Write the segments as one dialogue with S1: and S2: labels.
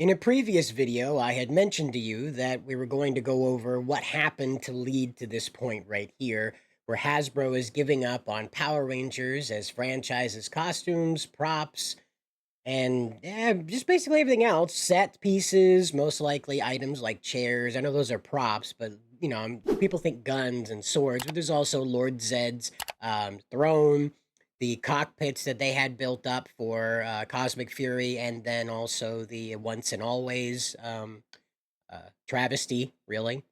S1: In a previous video, I had mentioned to you that we were going to go over what happened to lead to this point right here, where Hasbro is giving up on Power Rangers as franchises, costumes, props, and just basically everything else. Set pieces, most likely items like chairs. I know those are props, but people think guns and swords, but there's also Lord Zed's throne, the cockpits that they had built up for Cosmic Fury, and then also the Once and Always travesty, really,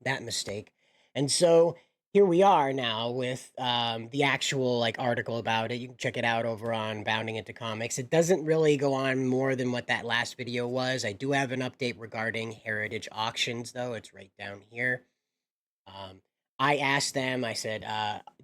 S1: that mistake. And so here we are now with the actual article about it. You can check it out over on Bounding into Comics. It doesn't really go on more than what that last video was. I do have an update regarding heritage auctions, though. It's right down here. I asked them, I said,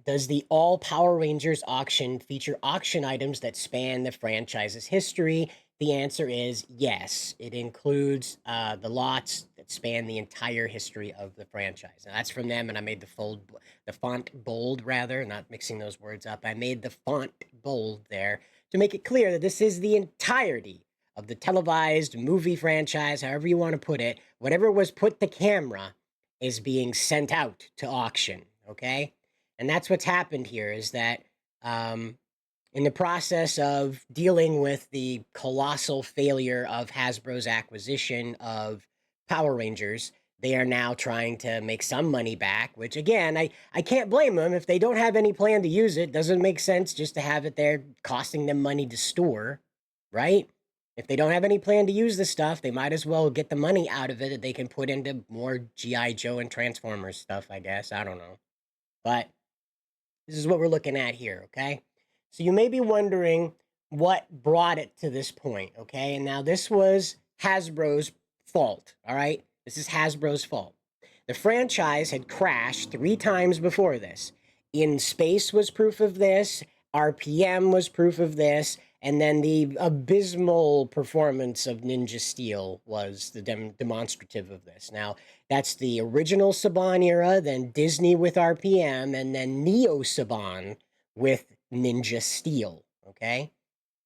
S1: does the All Power Rangers auction feature auction items that span the franchise's history? The answer is yes. It includes the lots that span the entire history of the franchise. Now, that's from them, and I made the font bold, rather, not mixing those words up. I made the font bold there to make it clear that this is the entirety of the televised movie franchise, however you want to put it. Whatever was put to camera is being sent out to auction, okay? And that's what's happened here is that in the process of dealing with the colossal failure of Hasbro's acquisition of Power Rangers, they are now trying to make some money back, which again, I can't blame them. If they don't have any plan to use it, doesn't make sense just to have it there costing them money to store, right? If they don't have any plan to use the stuff, they might as well get the money out of it that they can put into more G.I. Joe and Transformers stuff, I guess. I don't know. But this is what we're looking at here, okay? So you may be wondering what brought it to this point, okay? And now this was Hasbro's fault, all right? This is Hasbro's fault. The franchise had crashed 3 times before this. In Space was proof of this. RPM was proof of this. And then the abysmal performance of Ninja Steel was the demonstrative of this. Now, that's the original Saban era, then Disney with RPM, and then Neo Saban with Ninja Steel, okay?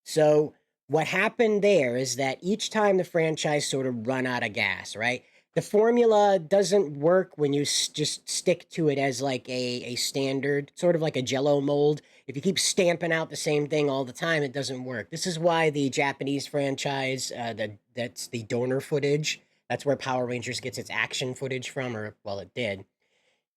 S1: So what happened there is that each time the franchise sort of run out of gas, right? The formula doesn't work when you just stick to it as like a standard, sort of like a Jello mold. If you keep stamping out the same thing all the time, it doesn't work. This is why the Japanese franchise, that's the donor footage. That's where Power Rangers gets its action footage from, or well, it did.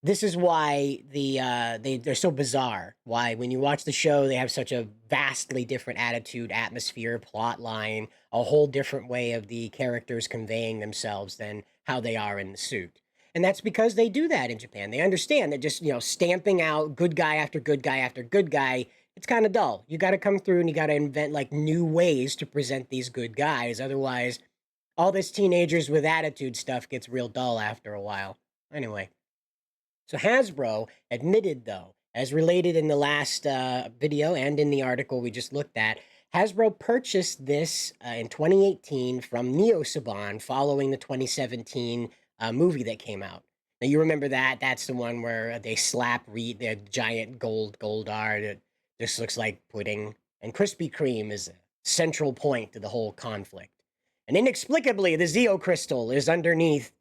S1: This is why they're so bizarre. Why when you watch the show, they have such a vastly different attitude, atmosphere, plot line, a whole different way of the characters conveying themselves than how they are in the suit. And that's because they do that in Japan. They understand that just, stamping out good guy after good guy after good guy, it's kind of dull. You got to come through and you got to invent like new ways to present these good guys. Otherwise, all this teenagers with attitude stuff gets real dull after a while. Anyway. So Hasbro admitted, though, as related in the last video and in the article we just looked at, Hasbro purchased this in 2018 from Neo Saban following the 2017 movie that came out. Now, you remember that? That's the one where they slap the giant Goldar that just looks like pudding. And Krispy Kreme is a central point to the whole conflict. And inexplicably, the Zeo Crystal is underneath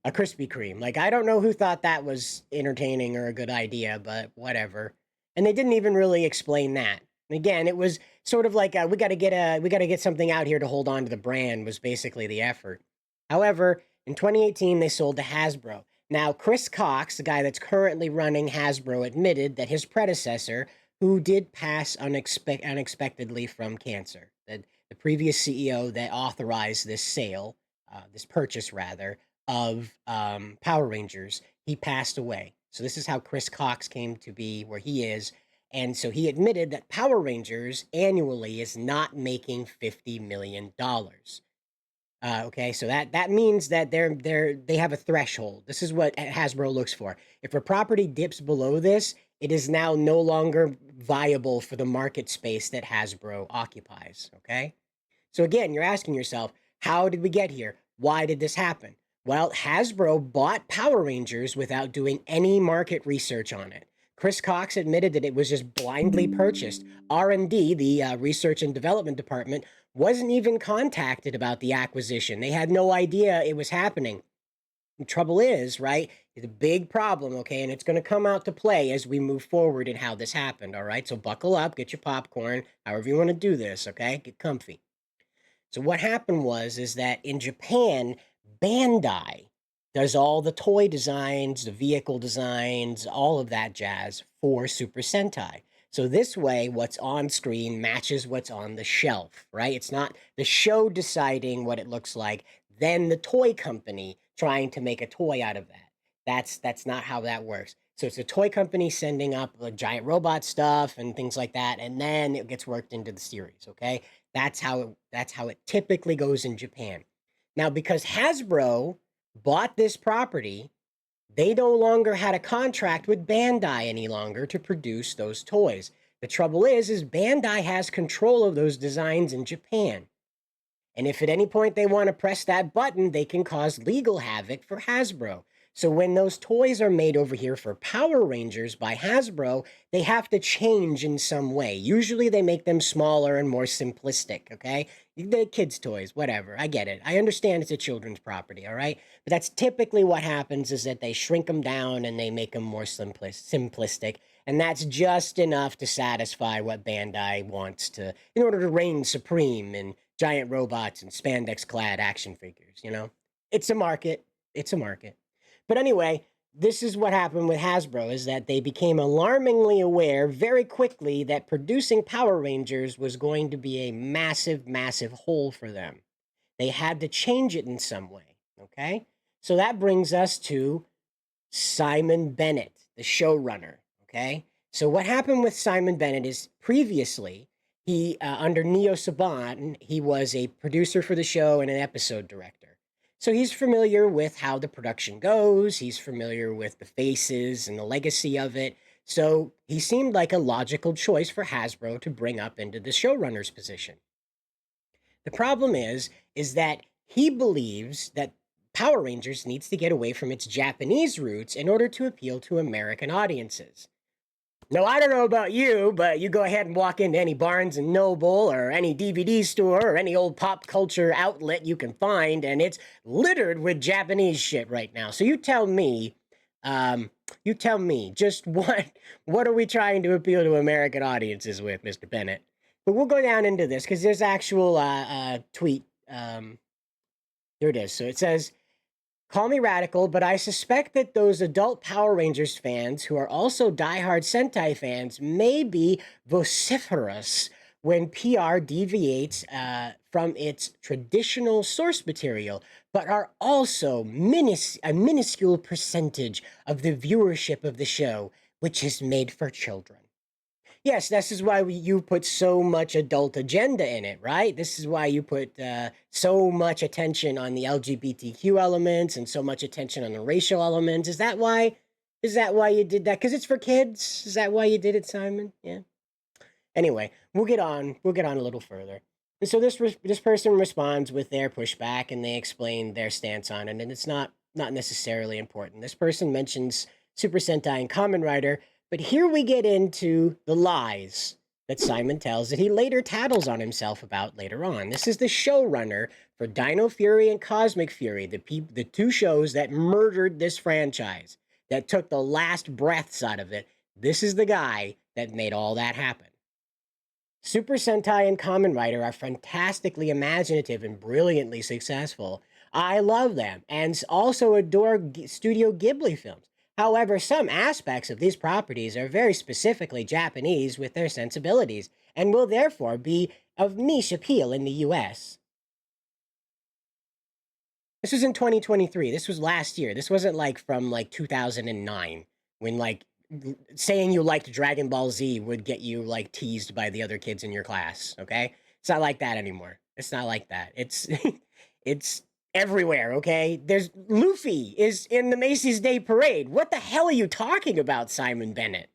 S1: a Krispy Kreme. Like, I don't know who thought that was entertaining or a good idea, but whatever. And they didn't even really explain that. And again, it was sort of like we got to get something out here to hold on to the brand was basically the effort. However, in 2018 they sold to Hasbro. Now, Chris Cox, the guy that's currently running Hasbro, admitted that his predecessor, who did pass unexpectedly from cancer, that the previous CEO that authorized this sale, this purchase rather, of Power Rangers, he passed away. So this is how Chris Cox came to be where he is. And so he admitted that Power Rangers annually is not making $50 million. Okay, so that means that they have a threshold. This is what Hasbro looks for. If a property dips below this, it is now no longer viable for the market space that Hasbro occupies. Okay, so again, you're asking yourself, how did we get here? Why did this happen? Well, Hasbro bought Power Rangers without doing any market research on it. Chris Cox admitted that it was just blindly purchased. R&D, the research and development department, wasn't even contacted about the acquisition. They had no idea it was happening. The trouble is, right, it's a big problem, okay, and it's going to come out to play as we move forward in how this happened, all right? So buckle up, get your popcorn, however you want to do this, okay? Get comfy. So what happened is that in Japan, Bandai does all the toy designs, the vehicle designs, all of that jazz for Super Sentai. So this way, what's on screen matches what's on the shelf, right? It's not the show deciding what it looks like, then the toy company trying to make a toy out of that. That's not how that works. So it's a toy company sending up the giant robot stuff and things like that, and then it gets worked into the series, okay? That's how it typically goes in Japan. Now, because Hasbro bought this property, they no longer had a contract with Bandai any longer to produce those toys. The trouble is Bandai has control of those designs in Japan. And if at any point they want to press that button, they can cause legal havoc for Hasbro. So when those toys are made over here for Power Rangers by Hasbro, they have to change in some way. Usually they make them smaller and more simplistic, okay? The kids' toys, whatever. I get it. I understand it's a children's property, all right? But that's typically what happens is that they shrink them down and they make them more simplistic. And that's just enough to satisfy what Bandai wants to, in order to reign supreme in giant robots and spandex-clad action figures, you know? It's a market. It's a market. But anyway, this is what happened with Hasbro, is that they became alarmingly aware very quickly that producing Power Rangers was going to be a massive, massive hole for them. They had to change it in some way, okay? So that brings us to Simon Bennett, the showrunner, okay? So what happened with Simon Bennett is previously, he, under Neo Saban, he was a producer for the show and an episode director. So he's familiar with how the production goes. He's familiar with the faces and the legacy of it. So he seemed like a logical choice for Hasbro to bring up into the showrunner's position. The problem is that he believes that Power Rangers needs to get away from its Japanese roots in order to appeal to American audiences. Now, I don't know about you, but you go ahead and walk into any Barnes and Noble or any DVD store or any old pop culture outlet you can find, and it's littered with Japanese shit right now. So you tell me, just what are we trying to appeal to American audiences with, Mr. Bennett? But we'll go down into this because there's actual tweet. There it is. So it says, call me radical, but I suspect that those adult Power Rangers fans who are also diehard Sentai fans may be vociferous when PR deviates from its traditional source material, but are also a minuscule percentage of the viewership of the show, which is made for children. Yes, this is why you put so much adult agenda in it, right? This is why you put so much attention on the LGBTQ elements and so much attention on the racial elements. Is that why? Is that why you did that? Because it's for kids. Is that why you did it, Simon? Yeah. Anyway, we'll get on. We'll get on a little further. And so this person responds with their pushback, and they explain their stance on it, and it's not necessarily important. This person mentions Super Sentai and Kamen Rider. But here we get into the lies that Simon tells that he later tattles on himself about later on. This is the showrunner for Dino Fury and Cosmic Fury, the two shows that murdered this franchise, that took the last breaths out of it. This is the guy that made all that happen. Super Sentai and Kamen Rider are fantastically imaginative and brilliantly successful. I love them and also adore Studio Ghibli films. However, some aspects of these properties are very specifically Japanese with their sensibilities and will therefore be of niche appeal in the US. This was in 2023. This was last year. This wasn't like from like 2009 when like saying you liked Dragon Ball Z would get you like teased by the other kids in your class, okay? It's not like that anymore. It's not like that. It's it's everywhere, okay? There's Luffy is in the Macy's Day Parade. What the hell are you talking about, Simon Bennett?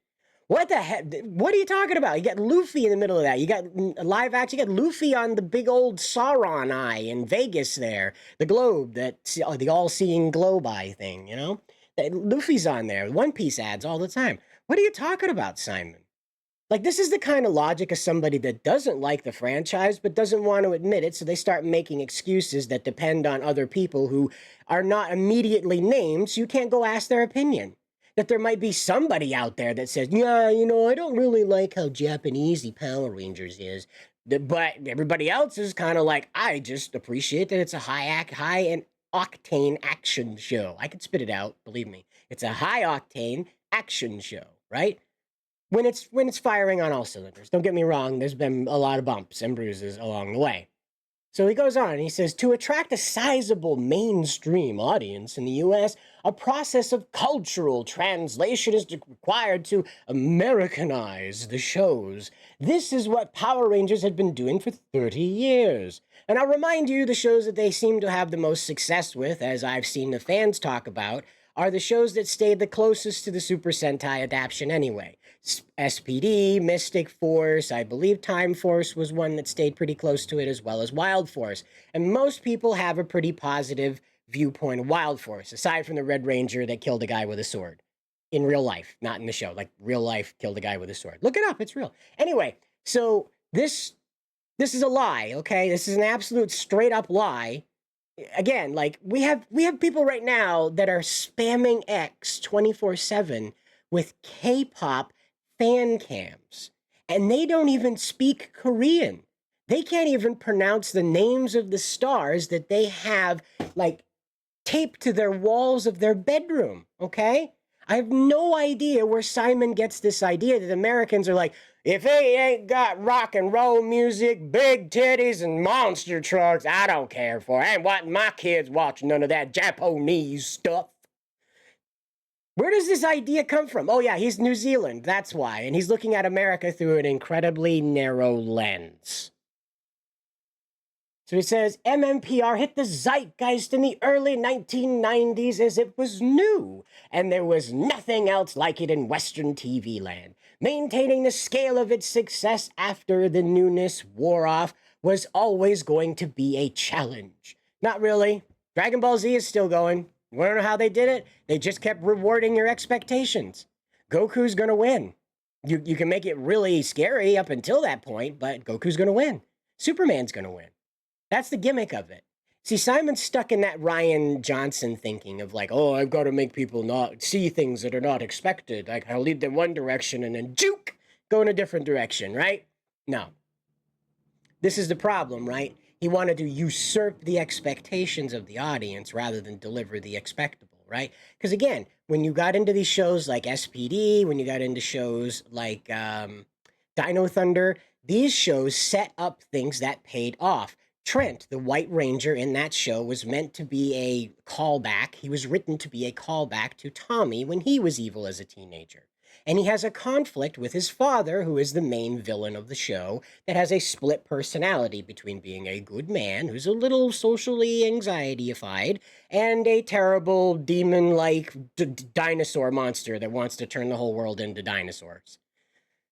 S1: What the heck? What are you talking about? You got Luffy in the middle of that. You got live action. You got Luffy on the big old Sauron eye in Vegas there. The globe, the all-seeing globe eye thing, you know? Luffy's on there. One Piece ads all the time. What are you talking about, Simon? Like, this is the kind of logic of somebody that doesn't like the franchise but doesn't want to admit it, so they start making excuses that depend on other people who are not immediately named, so you can't go ask their opinion. That there might be somebody out there that says, yeah, you know, I don't really like how Japanesey Power Rangers is. But everybody else is kind of like, I just appreciate that it's a high and octane action show. I can spit it out, believe me. It's a high octane action show, right? When it's firing on all cylinders. Don't get me wrong, there's been a lot of bumps and bruises along the way. So he goes on and he says, to attract a sizable mainstream audience in the US, a process of cultural translation is required to Americanize the shows. This is what Power Rangers had been doing for 30 years. And I'll remind you, the shows that they seem to have the most success with, as I've seen the fans talk about, are the shows that stayed the closest to the Super Sentai adaptation anyway. SPD, Mystic Force, I believe Time Force was one that stayed pretty close to it, as well as Wild Force. And most people have a pretty positive viewpoint of Wild Force, aside from the Red Ranger that killed a guy with a sword. In real life, not in the show. Like, real life killed a guy with a sword. Look it up, it's real. Anyway, so this is a lie, okay? This is an absolute straight up lie. Again, like, we have people right now that are spamming X 24/7 with K-pop fan cams, and they don't even speak Korean. They can't even pronounce the names of the stars that they have, like, taped to their walls of their bedroom, okay? I have no idea where Simon gets this idea that Americans are like, if they ain't got rock and roll music, big titties, and monster trucks, I don't care for it. I ain't wanting my kids watching none of that Japanese stuff. Where does this idea come from? Oh, yeah, he's New Zealand. That's why. And he's looking at America through an incredibly narrow lens. So he says, MMPR hit the zeitgeist in the early 1990s as it was new, and there was nothing else like it in Western TV land. Maintaining the scale of its success after the newness wore off was always going to be a challenge. Not really. Dragon Ball Z is still going. You want to know how they did it? They just kept rewarding your expectations. Goku's going to win. You can make it really scary up until that point, but Goku's going to win. Superman's going to win. That's the gimmick of it. See, Simon's stuck in that Ryan Johnson thinking of like, oh, I've got to make people not see things that are not expected. Like, I'll lead them one direction and then juke, go in a different direction, right? No. This is the problem, right? He wanted to usurp the expectations of the audience rather than deliver the expectable, right? Because again, when you got into these shows like SPD, when you got into shows like Dino Thunder, these shows set up things that paid off. Trent, the White Ranger in that show, was meant to be a callback. He was written to be a callback to Tommy when he was evil as a teenager. And he has a conflict with his father, who is the main villain of the show, that has a split personality between being a good man, who's a little socially anxiety-ified, and a terrible demon-like dinosaur monster that wants to turn the whole world into dinosaurs.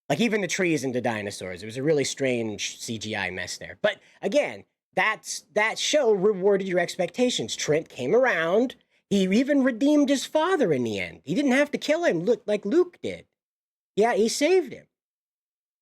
S1: Like, even the trees into dinosaurs. It was a really strange CGI mess there. But again, that show rewarded your expectations. Trent came around. He even redeemed his father in the end. He didn't have to kill him like Luke did. Yeah, he saved him.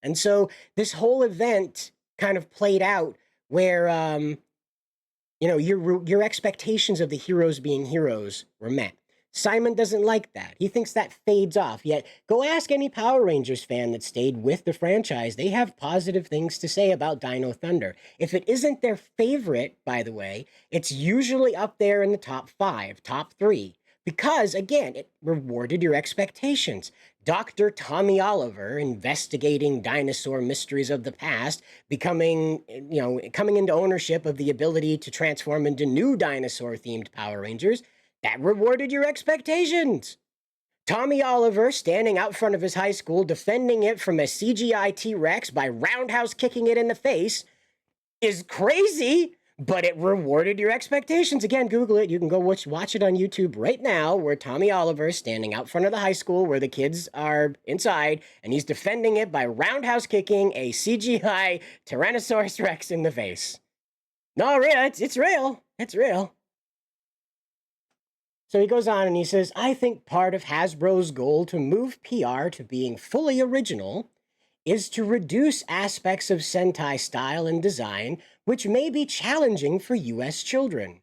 S1: And so this whole event kind of played out where, you know, your expectations of the heroes being heroes were met. Simon doesn't like that. He thinks that fades off. Yet, go ask any Power Rangers fan that stayed with the franchise. They have positive things to say about Dino Thunder. If it isn't their favorite, by the way, it's usually up there in the top 5, top 3. Because, again, it rewarded your expectations. Dr. Tommy Oliver, investigating dinosaur mysteries of the past, coming into ownership of the ability to transform into new dinosaur-themed Power Rangers, that rewarded your expectations. Tommy Oliver standing out front of his high school defending it from a CGI T-Rex by roundhouse kicking it in the face is crazy, but it rewarded your expectations. Again, Google it. You can go watch it on YouTube right now, where Tommy Oliver is standing out front of the high school where the kids are inside, and he's defending it by roundhouse kicking a CGI Tyrannosaurus Rex in the face. No, really, it's real. It's real. So he goes on and he says, I think part of Hasbro's goal to move PR to being fully original is to reduce aspects of Sentai style and design which may be challenging for US children.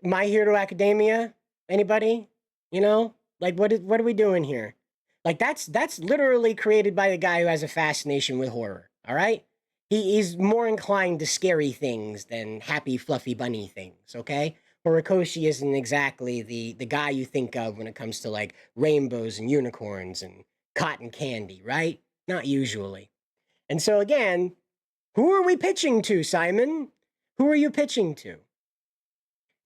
S1: My Hero Academia? Anybody? You know? Like what are we doing here? Like that's literally created by the guy who has a fascination with horror, all right? He's more inclined to scary things than happy fluffy bunny things, okay? Horikoshi isn't exactly the guy you think of when it comes to like rainbows and unicorns and cotton candy, right? Not usually. And so again, who are we pitching to, Simon? Who are you pitching to?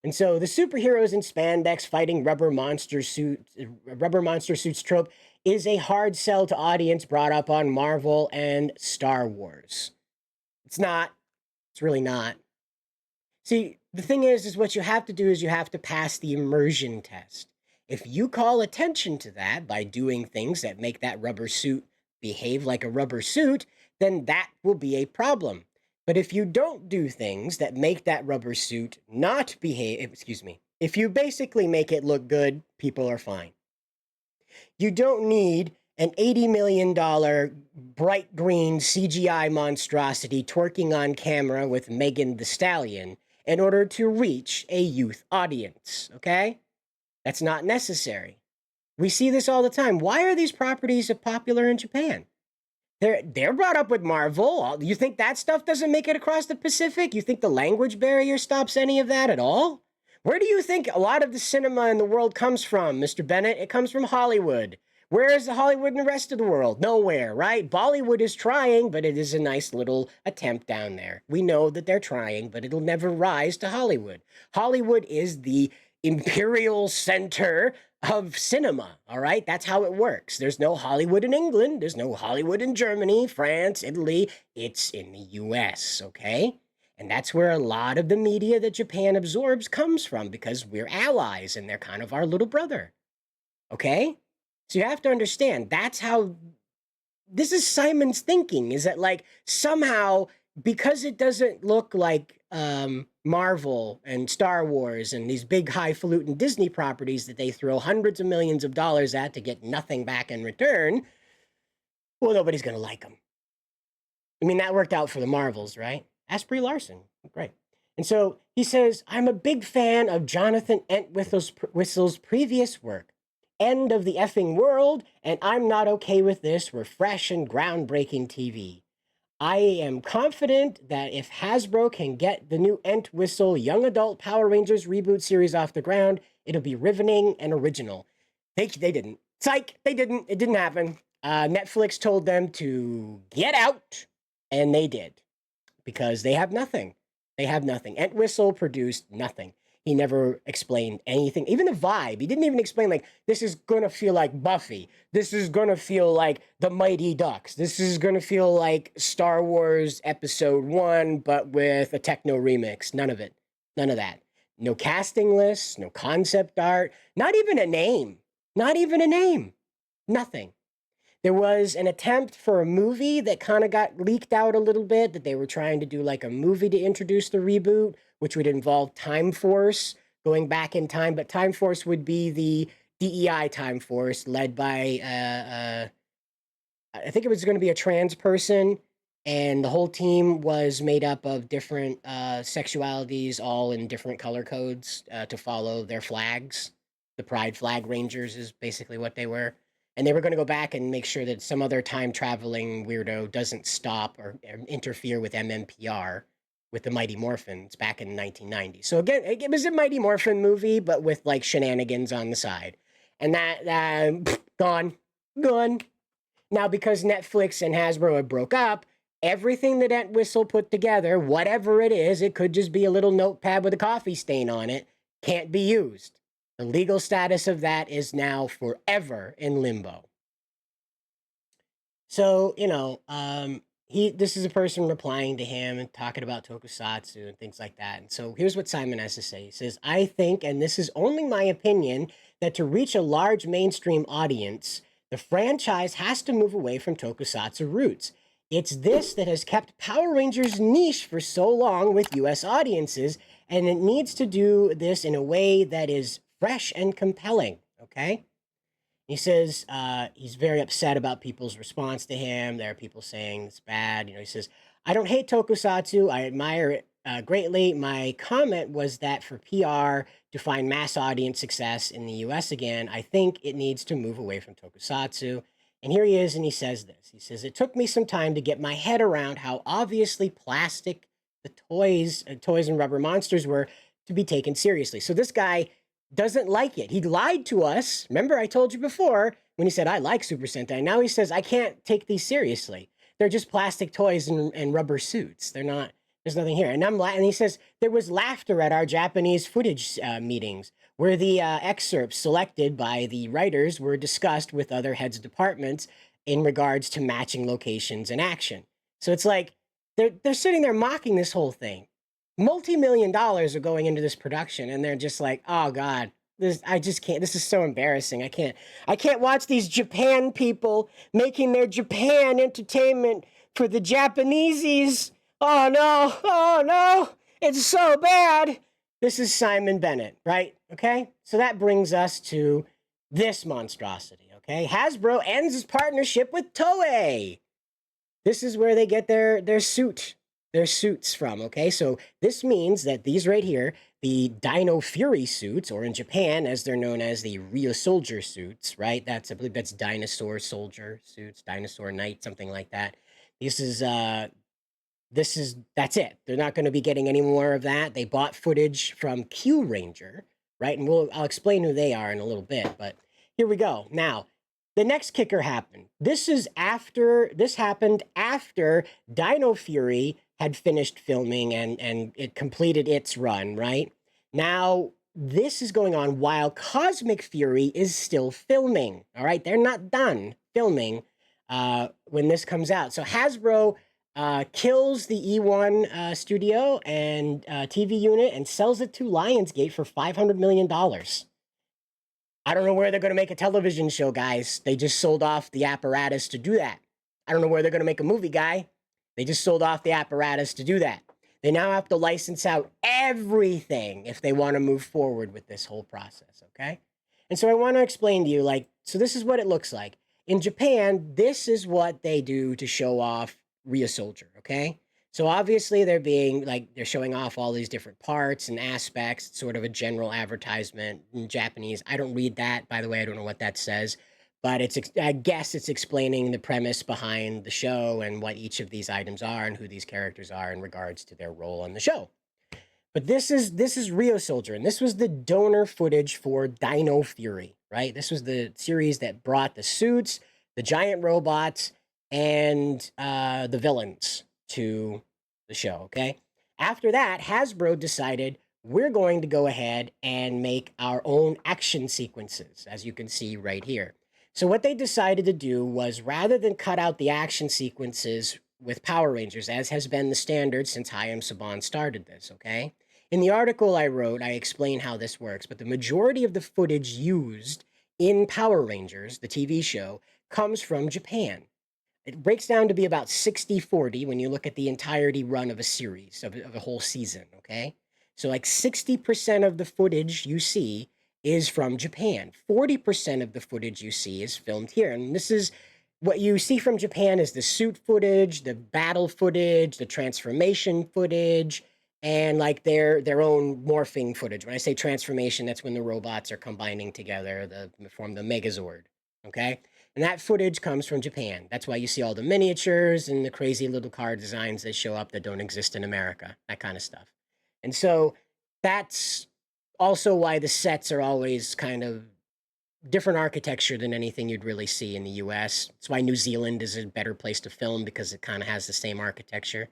S1: And so the superheroes in spandex fighting rubber monster suits trope is a hard sell to audience brought up on Marvel and Star Wars. It's not. It's really not. See, the thing is what you have to do is you have to pass the immersion test. If you call attention to that by doing things that make that rubber suit behave like a rubber suit, then that will be a problem. But if you don't do things that make that rubber suit not behave, if you basically make it look good, people are fine. You don't need an $80 million bright green CGI monstrosity twerking on camera with Megan Thee Stallion in order to reach a youth audience, okay? That's not necessary. We see this all the time. Why are these properties popular in Japan? They're brought up with Marvel. You think that stuff doesn't make it across the Pacific? You think the language barrier stops any of that at all? Where do you think a lot of the cinema in the world comes from, Mr. Bennett? It comes from Hollywood. Where is the Hollywood in the rest of the world? Nowhere, right? Bollywood is trying, but it is a nice little attempt down there. We know that they're trying, but it'll never rise to Hollywood. Hollywood is the imperial center of cinema, all right? That's how it works. There's no Hollywood in England. There's no Hollywood in Germany, France, Italy. It's in the US, okay? And that's where a lot of the media that Japan absorbs comes from because we're allies and they're kind of our little brother, okay? So you have to understand, that's how, this is Simon's thinking, is that like somehow, because it doesn't look like Marvel and Star Wars and these big highfalutin Disney properties that they throw hundreds of millions of dollars at to get nothing back in return, well, nobody's going to like them. I mean, that worked out for the Marvels, right? Ask Brie Larson. Great. And so he says, I'm a big fan of Jonathan Entwistle's previous work. End of the effing world, and I'm not okay with this. We're fresh and groundbreaking TV. I am confident that if Hasbro can get the new Entwistle Young Adult Power Rangers reboot series off the ground, it'll be riveting and original. They didn't. Psych, they didn't. It didn't happen. Netflix told them to get out, and they did. Because they have nothing. They have nothing. Entwistle produced nothing. He never explained anything. Even the vibe. He didn't even explain, like, this is going to feel like Buffy. This is going to feel like The Mighty Ducks. This is going to feel like Star Wars Episode 1, but with a techno remix. None of it. None of that. No casting lists, no concept art, not even a name. Not even a name. Nothing. There was an attempt for a movie that kind of got leaked out a little bit, that they were trying to do like a movie to introduce the reboot, which would involve Time Force going back in time. But Time Force would be the DEI Time Force led by, I think it was going to be a trans person. And the whole team was made up of different sexualities, all in different color codes to follow their flags. The Pride Flag Rangers is basically what they were. And they were going to go back and make sure that some other time-traveling weirdo doesn't stop or interfere with MMPR, with the Mighty Morphins back in 1990. So again, it was a Mighty Morphin movie, but with like shenanigans on the side. And that, gone. Now, because Netflix and Hasbro had broke up, everything that Entwistle put together, whatever it is, it could just be a little notepad with a coffee stain on it, can't be used. The legal status of that is now forever in limbo. So, you know, this is a person replying to him and talking about tokusatsu and things like that. And so here's what Simon has to say. He says, I think, and this is only my opinion, that to reach a large mainstream audience, the franchise has to move away from tokusatsu roots. It's this that has kept Power Rangers niche for so long with US audiences, and it needs to do this in a way that is fresh and compelling, okay? He says he's very upset about people's response to him. There are people saying it's bad. He says, I don't hate tokusatsu. I admire it greatly. My comment was that for PR to find mass audience success in the US again, I think it needs to move away from tokusatsu. And here he is, and he says this. He says, it took me some time to get my head around how obviously plastic the toys and rubber monsters were to be taken seriously. So this guy doesn't like it. He lied to us. Remember, I told you before when he said, I like Super Sentai. Now he says, I can't take these seriously. They're just plastic toys and rubber suits. They're not, there's nothing here. And he says, there was laughter at our Japanese footage meetings where the excerpts selected by the writers were discussed with other heads of departments in regards to matching locations and action. So it's like, they're sitting there mocking this whole thing. Multi-million dollars are going into this production, and they're just like, oh God, I just can't. This is so embarrassing. I can't watch these Japan people making their Japan entertainment for the Japaneses. Oh no, it's so bad. This is Simon Bennett, right? Okay, so that brings us to this monstrosity. Okay, Hasbro ends its partnership with Toei. This is where they get their suits from, okay? So this means that these right here, the Dino Fury suits, or in Japan, as they're known as the Rio Soldier suits, right? I believe that's Dinosaur Soldier suits, Dinosaur Knight, something like that. That's it. They're not going to be getting any more of that. They bought footage from KYURANGER, right? And I'll explain who they are in a little bit, but here we go. Now, the next kicker happened. This happened after Dino Fury had finished filming and it completed its run, right? Now, this is going on while Cosmic Fury is still filming, all right? They're not done filming when this comes out. So Hasbro kills the E1 studio and TV unit and sells it to Lionsgate for $500 million. I don't know where they're going to make a television show, guys. They just sold off the apparatus to do that. I don't know where they're going to make a movie, guy. They just sold off the apparatus to do that. They now have to license out everything if they want to move forward with this whole process, okay? And so I want to explain to you, so this is what it looks like. In Japan, this is what they do to show off Rio Soldier, okay? So obviously they're showing off all these different parts and aspects. It's sort of a general advertisement in Japanese. I don't read that, by the way. I don't know what that says, but I guess it's explaining the premise behind the show and what each of these items are and who these characters are in regards to their role on the show. But this is Rio Soldier, and this was the donor footage for Dino Fury, right? This was the series that brought the suits, the giant robots, and the villains to the show, okay? After that, Hasbro decided we're going to go ahead and make our own action sequences, as you can see right here. So what they decided to do was, rather than cut out the action sequences with Power Rangers, as has been the standard since Hayao Saban started this, okay? In the article I wrote, I explain how this works, but the majority of the footage used in Power Rangers, the TV show, comes from Japan. It breaks down to be about 60-40 when you look at the entirety run of a series, of a whole season, okay? So like 60% of the footage you see is from Japan. 40% of the footage you see is filmed here. And this is what you see from Japan is the suit footage, the battle footage, the transformation footage, and like their own morphing footage. When I say transformation, that's when the robots are combining together to form the Megazord, okay? And that footage comes from Japan. That's why you see all the miniatures and the crazy little car designs that show up that don't exist in America, that kind of stuff. And so that's also why the sets are always kind of different architecture than anything you'd really see in the US. That's why New Zealand is a better place to film, because it kind of has the same architecture.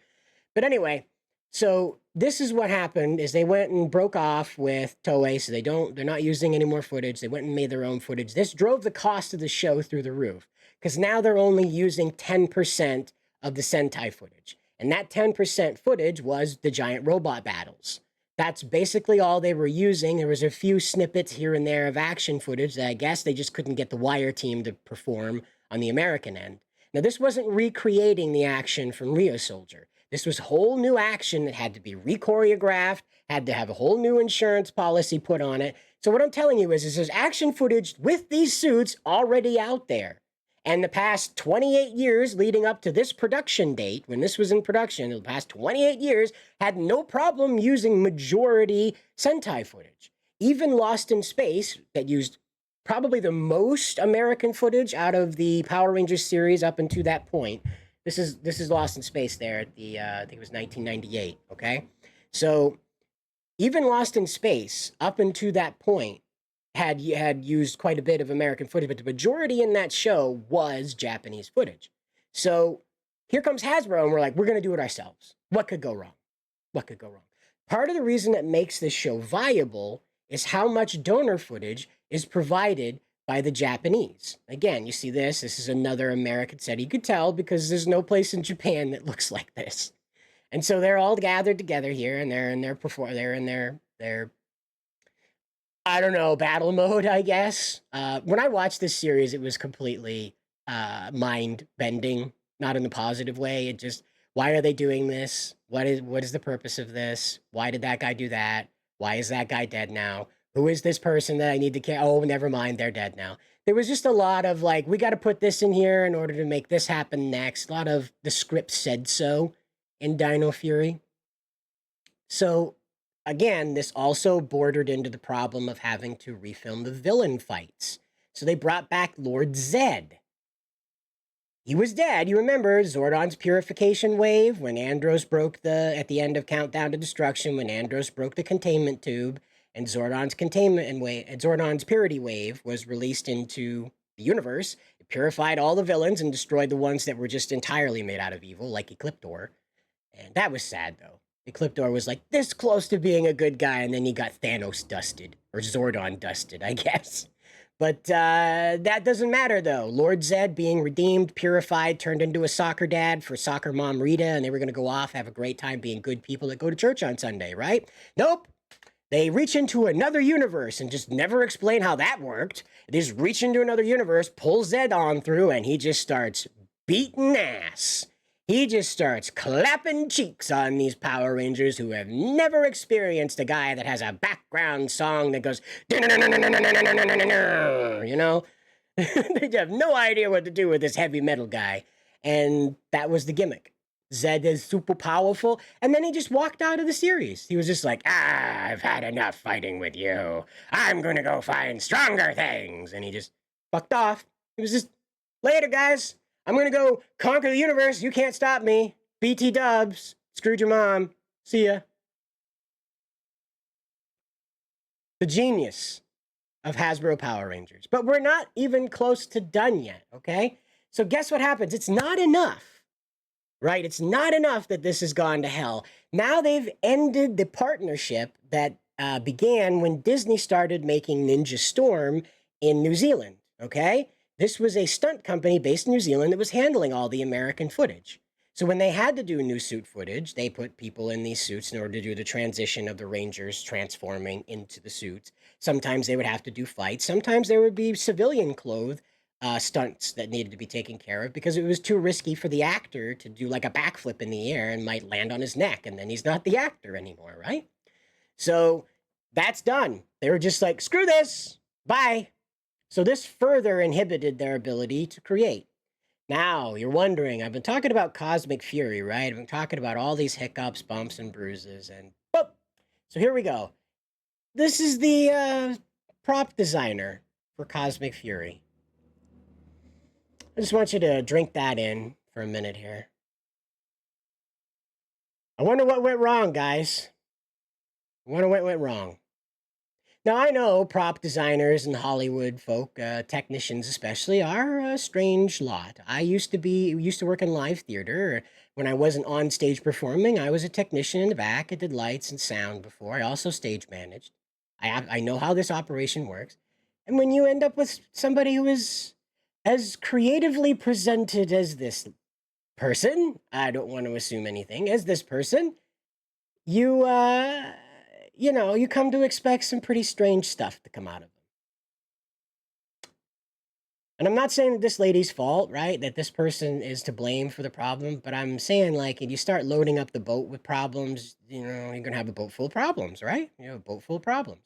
S1: But anyway, so this is what happened is they went and broke off with Toei, so they're not using any more footage. They went and made their own footage. This drove the cost of the show through the roof, because now they're only using 10% of the Sentai footage. And that 10% footage was the giant robot battles. That's basically all they were using. There was a few snippets here and there of action footage that I guess they just couldn't get the wire team to perform on the American end. Now, this wasn't recreating the action from Rio Soldier. This was whole new action that had to be re-choreographed, had to have a whole new insurance policy put on it. So what I'm telling you is there's action footage with these suits already out there. And the past 28 years leading up to this production date, when this was in production, the past 28 years, had no problem using majority Sentai footage. Even Lost in Space, that used probably the most American footage out of the Power Rangers series up until that point. This is Lost in Space there at the I think it was 1998. Okay, so even Lost in Space up until that point had used quite a bit of American footage, but the majority in that show was Japanese footage. So here comes Hasbro, and we're like, we're going to do it ourselves. What could go wrong? What could go wrong? Part of the reason that makes this show viable is how much donor footage is provided by the Japanese. Again, you see this. This is another American set. You could tell because there's no place in Japan that looks like this. And so they're all gathered together here, and they're in their I don't know, battle mode, I guess. When I watched this series, it was completely mind bending, not in a positive way. It just, why are they doing this? What is the purpose of this? Why did that guy do that? Why is that guy dead now? Who is this person that I need to care? Oh, never mind, they're dead now. There was just a lot of like, we got to put this in here in order to make this happen next. A lot of the script said so in Dino Fury. So again, this also bordered into the problem of having to refilm the villain fights. So they brought back Lord Zed. He was dead. You remember Zordon's purification wave when Andros broke at the end of Countdown to Destruction, when Andros broke the containment tube, and Zordon's Zordon's purity wave was released into the universe. It purified all the villains and destroyed the ones that were just entirely made out of evil, like Ecliptor. And that was sad, though. Ecliptor was like this close to being a good guy, and then he got Thanos dusted, or Zordon dusted, I guess. But that doesn't matter, though. Lord Zed being redeemed, purified, turned into a soccer dad for soccer mom Rita, and they were going to go off, have a great time being good people that go to church on Sunday, right? Nope. They reach into another universe and just never explain how that worked. They just reach into another universe, pull Zed on through, and he just starts beating ass. He just starts clapping cheeks on these Power Rangers who have never experienced a guy that has a background song that goes, you know? They have no idea what to do with this heavy metal guy. And that was the gimmick. Zed is super powerful. And then he just walked out of the series. He was just like, I've had enough fighting with you. I'm going to go find stronger things. And he just fucked off. It was just, later, guys. I'm going to go conquer the universe. You can't stop me. BT dubs. Screwed your mom. See ya. The genius of Hasbro Power Rangers. But we're not even close to done yet, okay? So guess what happens? It's not enough, right? It's not enough that this has gone to hell. Now they've ended the partnership that began when Disney started making Ninja Storm in New Zealand, okay? This was a stunt company based in New Zealand that was handling all the American footage. So when they had to do new suit footage, they put people in these suits in order to do the transition of the Rangers transforming into the suits. Sometimes they would have to do fights. Sometimes there would be civilian clothes stunts that needed to be taken care of because it was too risky for the actor to do like a backflip in the air and might land on his neck, and then he's not the actor anymore, right? So that's done. They were just like, screw this, bye. So this further inhibited their ability to create. Now, you're wondering, I've been talking about Cosmic Fury, right? I've been talking about all these hiccups, bumps, and bruises, and boop. So here we go. This is the prop designer for Cosmic Fury. I just want you to drink that in for a minute here. I wonder what went wrong, guys. I wonder what went wrong. Now, I know prop designers and Hollywood folk, technicians especially, are a strange lot. I used to work in live theater. When I wasn't on stage performing, I was a technician in the back. I did lights and sound before. I also stage managed. I know how this operation works. And when you end up with somebody who is as creatively presented as this person, I don't want to assume anything, as this person, you you come to expect some pretty strange stuff to come out of them. And I'm not saying that this lady's fault, right? That this person is to blame for the problem, but I'm saying, like, if you start loading up the boat with problems, you know, you're gonna have a boat full of problems, right? You know, a boat full of problems.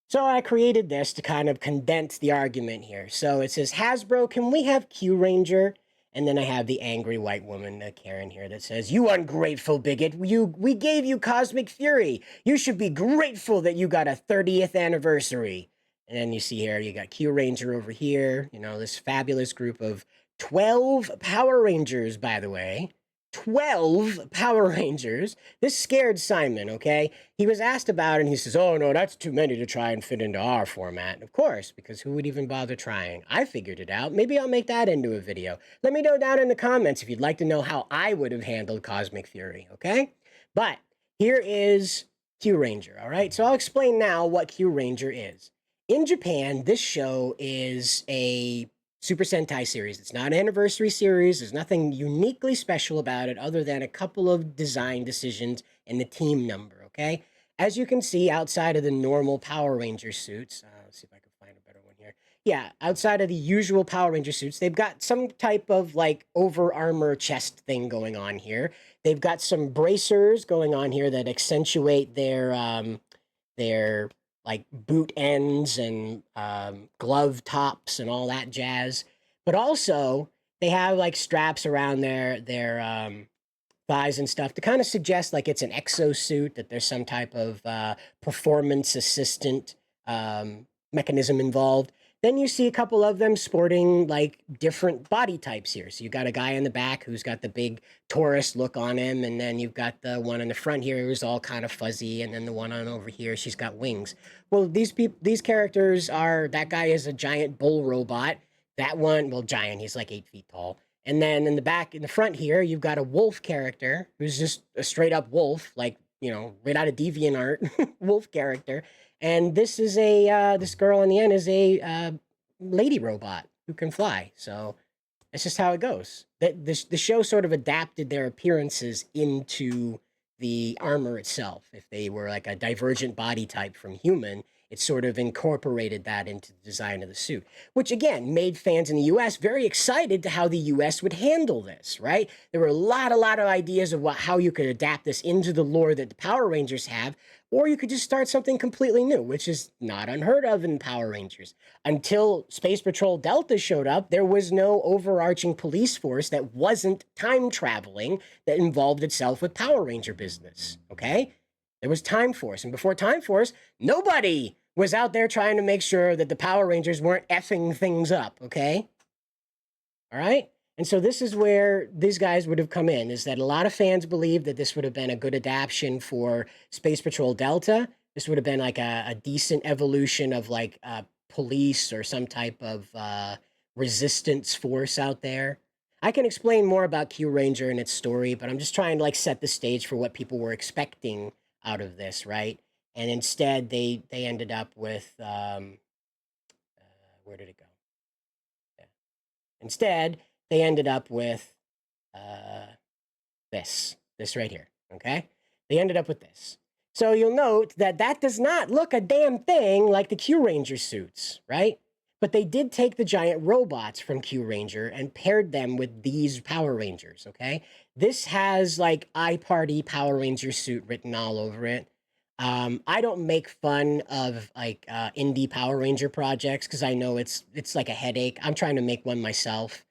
S1: So I created this to kind of condense the argument here. So it says, Hasbro, can we have Kyuranger? And then I have the angry white woman, Karen here, that says, you ungrateful bigot, we gave you Cosmic Fury. You should be grateful that you got a 30th anniversary. And then you see here, you got Kyuranger over here, you know, this fabulous group of 12 Power Rangers, by the way. 12 Power Rangers. This scared Simon, okay? He was asked about it, and he says, oh, no, that's too many to try and fit into our format. Of course, because who would even bother trying? I figured it out. Maybe I'll make that into a video. Let me know down in the comments if you'd like to know how I would have handled Cosmic Fury, okay? But here is Kyuranger, all right? So I'll explain now what Kyuranger is. In Japan, this show is a Super Sentai series. It's not an anniversary series. There's nothing uniquely special about it other than a couple of design decisions and the team number, okay? As you can see, outside of the normal Power Ranger suits, let's see if I can find a better one here. Yeah, outside of the usual Power Ranger suits, they've got some type of like over armor chest thing going on here. They've got some bracers going on here that accentuate their like boot ends and glove tops and all that jazz. But also they have like straps around their thighs and stuff to kind of suggest like it's an exosuit, that there's some type of performance assistant mechanism involved. Then you see a couple of them sporting like different body types here. So you got a guy in the back who's got the big Taurus look on him, and then you've got the one in the front here who's all kind of fuzzy, and then the one on over here, she's got wings. Well, these characters are, that guy is a giant bull robot. That one, well, giant, he's like 8 feet tall. And then in the back, in the front here, you've got a wolf character who's just a straight up wolf, like, you know, right out of DeviantArt wolf character. And this is this girl in the end is a lady robot who can fly. So that's just how it goes. The show sort of adapted their appearances into the armor itself. If they were like a divergent body type from human, it sort of incorporated that into the design of the suit, which again made fans in the US very excited to how the US would handle this, right? There were a lot of ideas of how you could adapt this into the lore that the Power Rangers have, or you could just start something completely new, which is not unheard of in Power Rangers. Until Space Patrol Delta showed up, there was no overarching police force that wasn't time traveling that involved itself with Power Ranger business, okay? There was Time Force, and before Time Force, nobody was out there trying to make sure that the Power Rangers weren't effing things up, okay? All right? And so this is where these guys would have come in, is that a lot of fans believed that this would have been a good adaptation for Space Patrol Delta. This would have been like a decent evolution of like police or some type of resistance force out there. I can explain more about Kyuranger and its story, but I'm just trying to like set the stage for what people were expecting out of this, right? And instead, they ended up with where did it go? Yeah. Instead, they ended up with this right here. Okay, they ended up with this. So you'll note that that does not look a damn thing like the Kyuranger suits, right? But they did take the giant robots from Kyuranger and paired them with these Power Rangers, okay? This has like iParty Power Ranger suit written all over it. I don't make fun of like indie Power Ranger projects because I know it's like a headache. I'm trying to make one myself,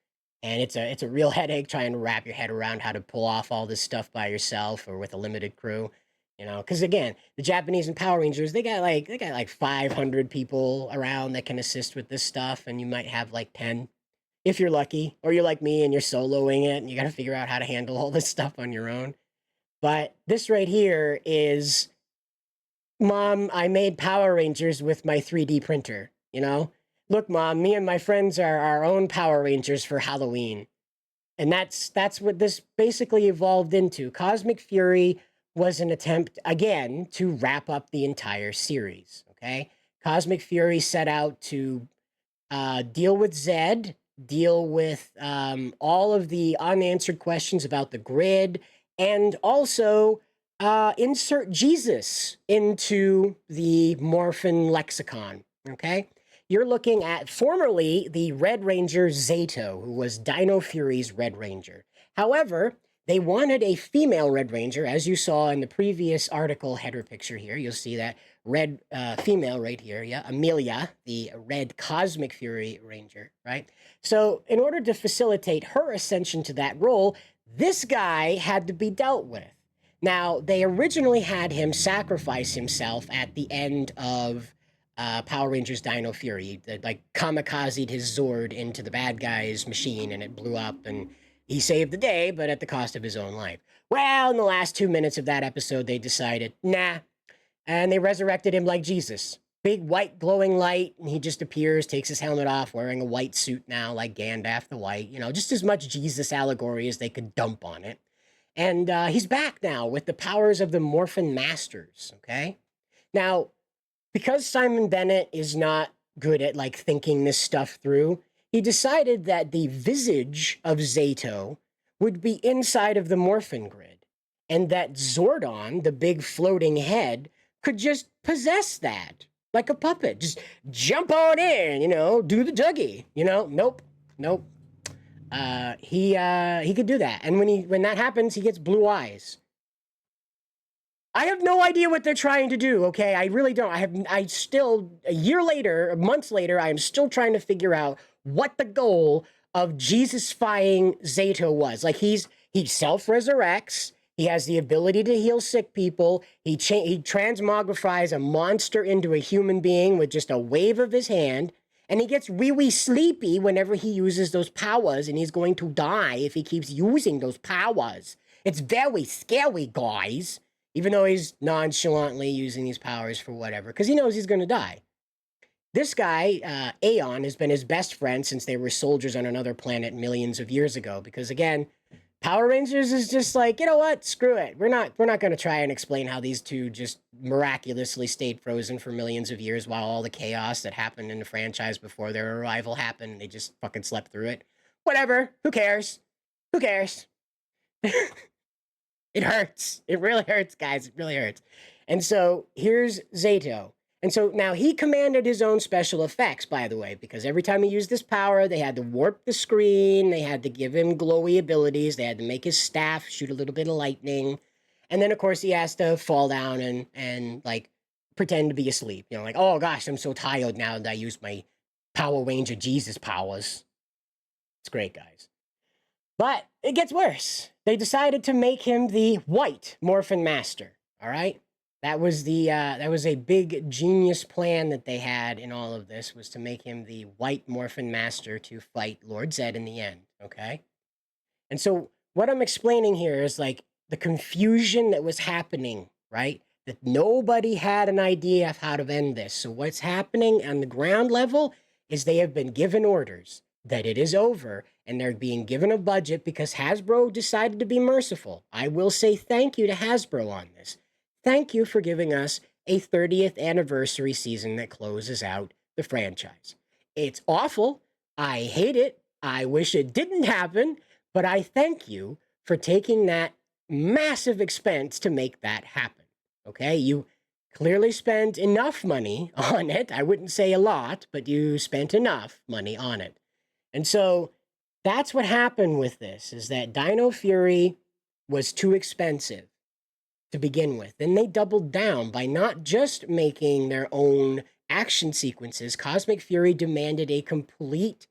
S1: and it's a real headache trying to wrap your head around how to pull off all this stuff by yourself or with a limited crew. You know, because again, the Japanese and Power Rangers, they got like 500 people around that can assist with this stuff, and you might have like 10 if you're lucky, or you're like me and you're soloing it and you got to figure out how to handle all this stuff on your own. But this right here is, Mom, I made Power Rangers with my 3D printer, you know? Look, Mom, me and my friends are our own Power Rangers for Halloween. And that's what this basically evolved into. Cosmic Fury was an attempt, again, to wrap up the entire series, okay? Cosmic Fury set out to deal with Zed, deal with all of the unanswered questions about the grid, and also insert Jesus into the Morphin lexicon, okay? you're looking at formerly the Red Ranger Zato, who was Dino Fury's Red Ranger. However, they wanted a female Red Ranger, as you saw in the previous article header picture here. You'll see that red female right here, yeah, Amelia, the Red Cosmic Fury Ranger, right? So in order to facilitate her ascension to that role, this guy had to be dealt with. Now, they originally had him sacrifice himself at the end of Power Rangers Dino Fury. Like, kamikazed his Zord into the bad guy's machine, and it blew up, and he saved the day, but at the cost of his own life. Well, in the last 2 minutes of that episode, they decided, nah, and they resurrected him like Jesus. Big white glowing light, and he just appears, takes his helmet off, wearing a white suit now, like Gandalf the White. You know, just as much Jesus allegory as they could dump on it. And he's back now with the powers of the Morphin Masters, okay? Now, because Simon Bennett is not good at, like, thinking this stuff through, he decided that the visage of Zato would be inside of the Morphin grid, and that Zordon, the big floating head, could just possess that, like a puppet. Just jump on in, you know, do the Dougie, you know? Nope. He could do that, and when that happens, he gets blue eyes. I have no idea what they're trying to do. Okay, I really don't. I still, a year later, months later, I am still trying to figure out what the goal of Jesus-fying Zato was. Like, he self-resurrects. He has the ability to heal sick people. He transmogrifies a monster into a human being with just a wave of his hand. And he gets wee sleepy whenever he uses those powers, and he's going to die if he keeps using those powers. It's very scary, guys. Even though he's nonchalantly using these powers for whatever, because he knows he's going to die. This guy, Aeon, has been his best friend since they were soldiers on another planet millions of years ago, because again, Power Rangers is just like, you know what, screw it. We're not going to try and explain how these two just miraculously stayed frozen for millions of years while all the chaos that happened in the franchise before their arrival happened. They just fucking slept through it. Whatever. Who cares? Who cares? It hurts. It really hurts, guys. It really hurts. And so here's Zato. And so now he commanded his own special effects, by the way, because every time he used this power, they had to warp the screen. They had to give him glowy abilities. They had to make his staff shoot a little bit of lightning. And then, of course, he has to fall down and like, pretend to be asleep. You know, like, oh, gosh, I'm so tired now that I used my Power Ranger Jesus powers. It's great, guys. But it gets worse. They decided to make him the white Morphin Master, all right? That was a big genius plan that they had in all of this, was to make him the white Morphin Master to fight Lord Zed in the end, okay? And so what I'm explaining here is like the confusion that was happening, right? That nobody had an idea of how to end this. So what's happening on the ground level is they have been given orders that it is over, and they're being given a budget because Hasbro decided to be merciful. I will say thank you to Hasbro on this. Thank you for giving us a 30th anniversary season that closes out the franchise. It's awful. I hate it. I wish it didn't happen, but I thank you for taking that massive expense to make that happen. Okay? You clearly spent enough money on it. I wouldn't say a lot, but you spent enough money on it. And so that's what happened with this, is that Dino Fury was too expensive to begin with. Then they doubled down by not just making their own action sequences. Cosmic Fury demanded a complete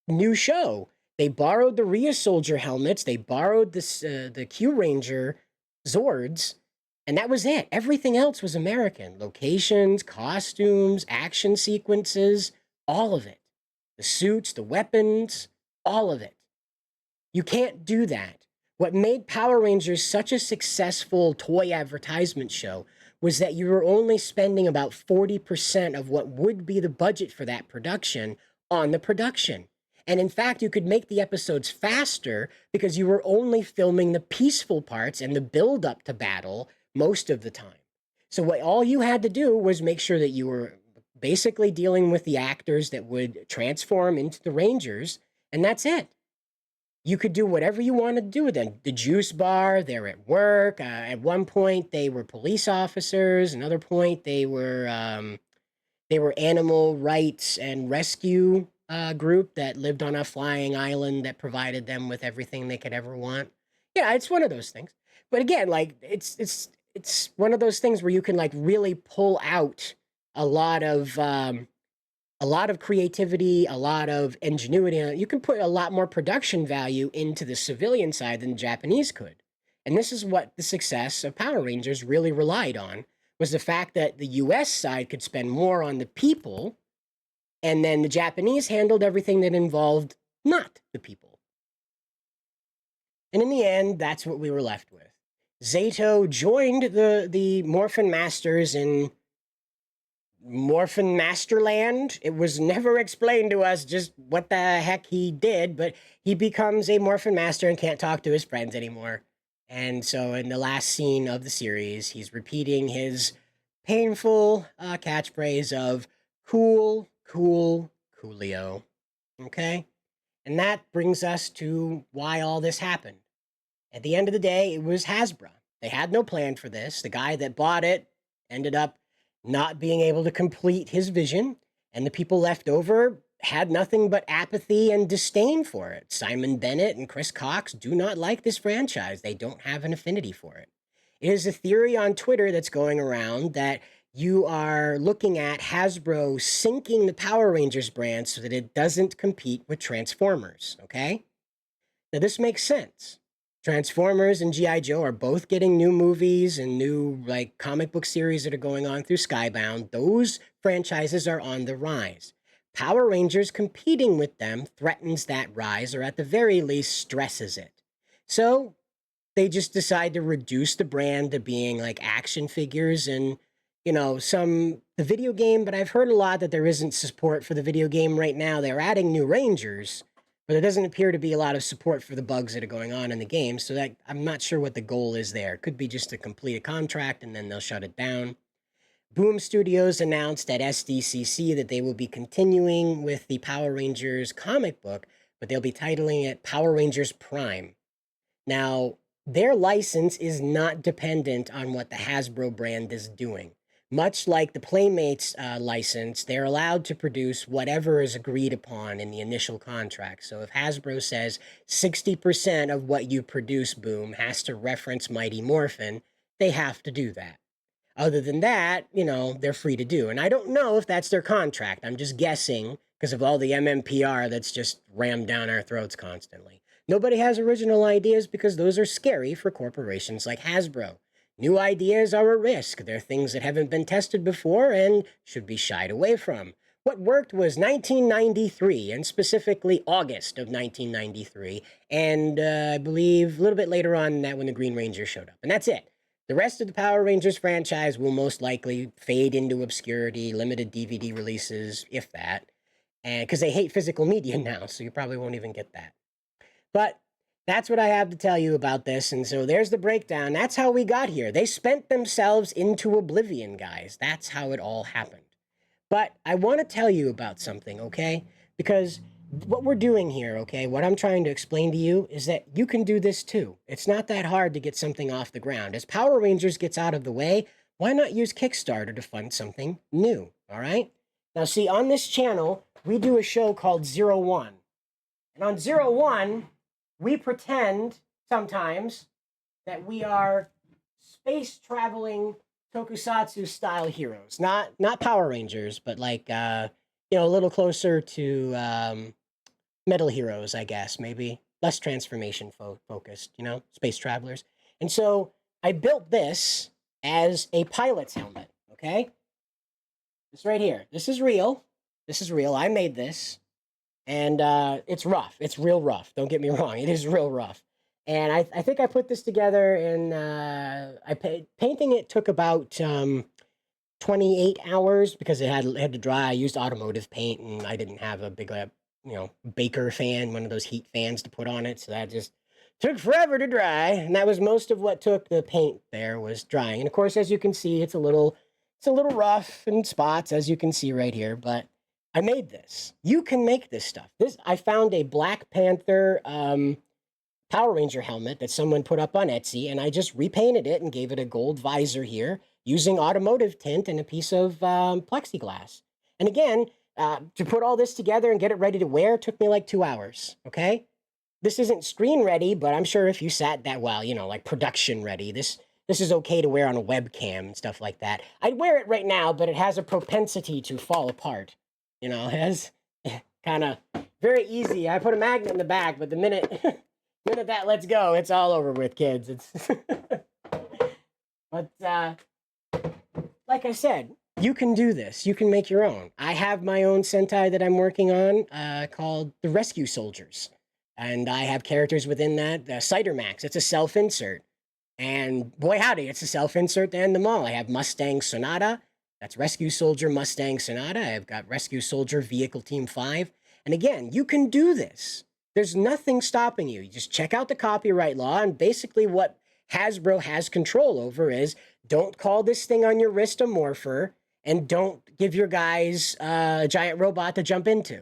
S1: new show. They borrowed the Rhea Soldier helmets. They borrowed the KYURANGER Zords. And that was it. Everything else was American. Locations, costumes, action sequences, all of it. The suits, the weapons, all of it. You can't do that. What made Power Rangers such a successful toy advertisement show was that you were only spending about 40% of what would be the budget for that production on the production. And in fact, you could make the episodes faster because you were only filming the peaceful parts and the build-up to battle most of the time. So all you had to do was make sure that you were basically dealing with the actors that would transform into the Rangers, and that's it. You could do whatever you wanted to do with them. The juice bar, they're at work. At one point, they were police officers. Another point, they were They were animal rights and rescue group that lived on a flying island that provided them with everything they could ever want. Yeah, it's one of those things. But again, like it's one of those things where you can like really pull out a lot of um, a lot of creativity, a lot of ingenuity. You can put a lot more production value into the civilian side than the Japanese could. And this is what the success of Power Rangers really relied on, was the fact that the US side could spend more on the people, and then the Japanese handled everything that involved not the people. And in the end, that's what we were left with. Zato joined the Morphin Masters in Morphin Masterland. It was never explained to us just what the heck he did, but he becomes a Morphin Master and can't talk to his friends anymore. And so in the last scene of the series, he's repeating his painful catchphrase of cool, cool, coolio. Okay? And that brings us to why all this happened. At the end of the day, it was Hasbro. They had no plan for this. The guy that bought it ended up not being able to complete his vision, and the people left over had nothing but apathy and disdain for it. Simon Bennett and Chris Cox do not like this franchise. They don't have an affinity for it. It is a theory on Twitter that's going around that you are looking at Hasbro sinking the Power Rangers brand so that it doesn't compete with Transformers, okay? Now, this makes sense. Transformers and G.I. Joe are both getting new movies and new like comic book series that are going on through Skybound. Those franchises are on the rise. Power Rangers competing with them threatens that rise, or at the very least stresses it. So they just decide to reduce the brand to being like action figures and, you know, the video game, but I've heard a lot that there isn't support for the video game right now. They're adding new Rangers, but there doesn't appear to be a lot of support for the bugs that are going on in the game, so that I'm not sure what the goal is there. It could be just to complete a contract and then they'll shut it down. Boom Studios announced at SDCC that they will be continuing with the Power Rangers comic book, but they'll be titling it Power Rangers Prime. Now, their license is not dependent on what the Hasbro brand is doing. Much like the Playmates license, they're allowed to produce whatever is agreed upon in the initial contract. So if Hasbro says 60% of what you produce, Boom, has to reference Mighty Morphin, they have to do that. Other than that, you know, they're free to do. And I don't know if that's their contract. I'm just guessing because of all the MMPR that's just rammed down our throats constantly. Nobody has original ideas because those are scary for corporations like Hasbro. New ideas are a risk. They're things that haven't been tested before and should be shied away from. What worked was 1993, and specifically August of 1993, and I believe a little bit later on that when the Green Ranger showed up. And that's it. The rest of the Power Rangers franchise will most likely fade into obscurity, limited DVD releases, if that, and because they hate physical media now, so you probably won't even get that. But that's what I have to tell you about this. And so there's the breakdown. That's how we got here. They spent themselves into oblivion, guys. That's how it all happened. But I want to tell you about something, okay? Because what we're doing here, okay, what I'm trying to explain to you is that you can do this too. It's not that hard to get something off the ground. As Power Rangers gets out of the way, why not use Kickstarter to fund something new, all right? Now, see, on this channel, we do a show called 01. And on 01, we pretend sometimes that we are space traveling tokusatsu style heroes. Not Power Rangers, but like a little closer to Metal Heroes, I guess, maybe. Less transformation focused, space travelers. And so I built this as a pilot's helmet, okay? This right here. This is real. This is real. I made this. And it's rough. It's real rough. Don't get me wrong. It is real rough. And I think I put this together in, painting it took about 28 hours because it had to dry. I used automotive paint and I didn't have a big, Baker fan, one of those heat fans to put on it. So that just took forever to dry. And that was most of what took the paint there was drying. And of course, as you can see, it's a little rough in spots, as you can see right here, but I made this. You can make this stuff. I found a Black Panther Power Ranger helmet that someone put up on Etsy, and I just repainted it and gave it a gold visor here using automotive tint and a piece of plexiglass. And again, to put all this together and get it ready to wear took me like 2 hours, okay? This isn't screen ready, but I'm sure if you sat that well, you know, like production ready, this is okay to wear on a webcam and stuff like that. I'd wear it right now, but it has a propensity to fall apart. You know, it has kind of very easy. I put a magnet in the back, but the minute that lets go, it's all over with, kids. It's but like I said, you can do this. You can make your own. I have my own Sentai that I'm working on called the Rescue Soldiers. And I have characters within that. Cider Max, it's a self-insert. And boy howdy, it's a self-insert to end them all. I have Mustang Sonata. That's Rescue Soldier Mustang Sonata. I've got Rescue Soldier Vehicle Team 5. And again, you can do this. There's nothing stopping you. You just check out the copyright law, and basically what Hasbro has control over is don't call this thing on your wrist a morpher, and don't give your guys a giant robot to jump into.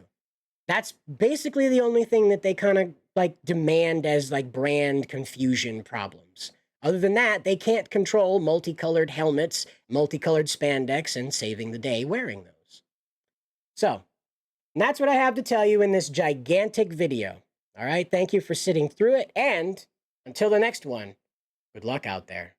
S1: That's basically the only thing that they kind of like demand as like brand confusion problems. Other than that, they can't control multicolored helmets, multicolored spandex, and saving the day wearing those. So, and that's what I have to tell you in this gigantic video. All right, thank you for sitting through it, and until the next one, good luck out there.